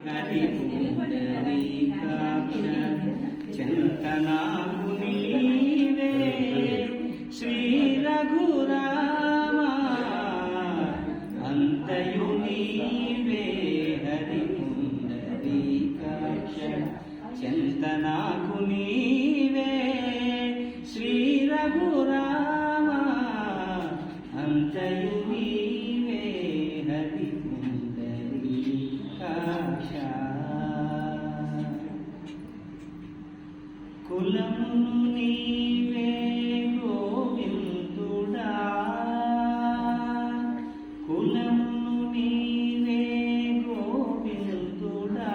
హరి పుండరీకాక్ష చింతనాకు నీవే శ్రీ రఘురామ అంతయు నీవే హరి పుండరీకాక్ష చింతనాకు నీవే శ్రీ రఘురామ అంతయు నీవే హరి పుండరీకాక్ష కులమును నీవే గోవిందుడా కులమును నీవే గోవిందుడా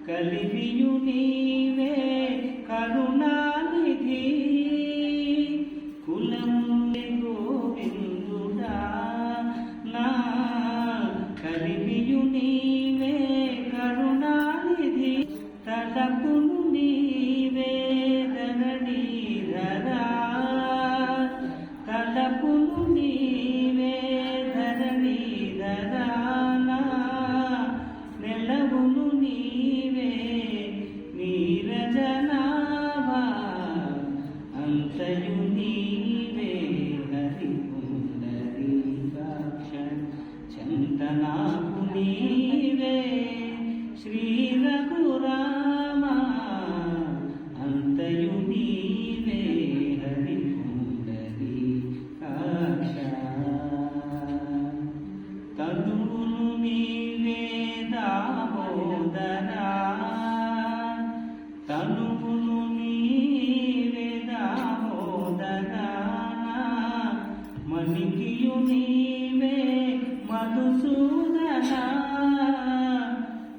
కలిమియు నీవే కరుణానిధి కులమునే గోవిందుడా నా కలిమియు నీవే కరుణానిధి తలపును నీవే ధరణీధరా తలపును నీవే ధరణీధరా నెలవును నీవే నీరజనాభా అంతయు నీవే హరి పుండరీకాక్ష చింతనాకు నీవే శ్రీ రఘురామ అంతయు నీవే హరి పుండరీకాక్ష తనువును నీవే దామోదరా తనువును నీవే దామోదరా మణికియు నీవే మధుసూదనా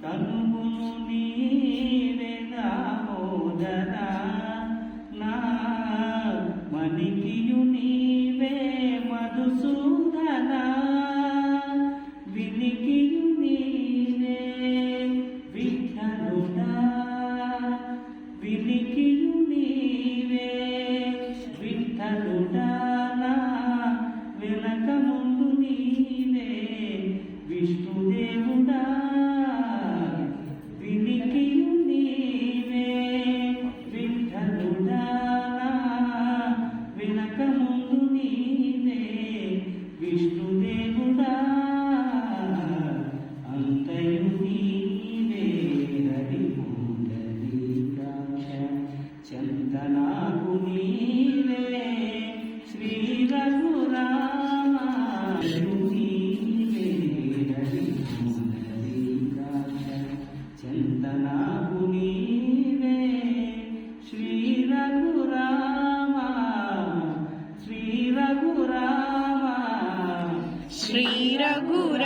తనువును నీవే దామోదరా నా మణికియు నీవే మధుసూదనా వినికియు నీవే విఠలుడా వినికియు నీవే విఠలుడా వెనక ముందు నీవే విష్ణుదేవుడా వినికియు నీవే విఠలుడా వెనక ముందు నీవే విష్ణుదేవుడా అంతయు నీవే హరి పుండరీకాక్ష చింతనాకు నీవే శ్రీ రఘురామ నీవే హరి పుండరీకాక్ష చింతనాకు నీవే శ్రీ రఘురామ శ్రీ రఘురామ శ్రీ రఘురామ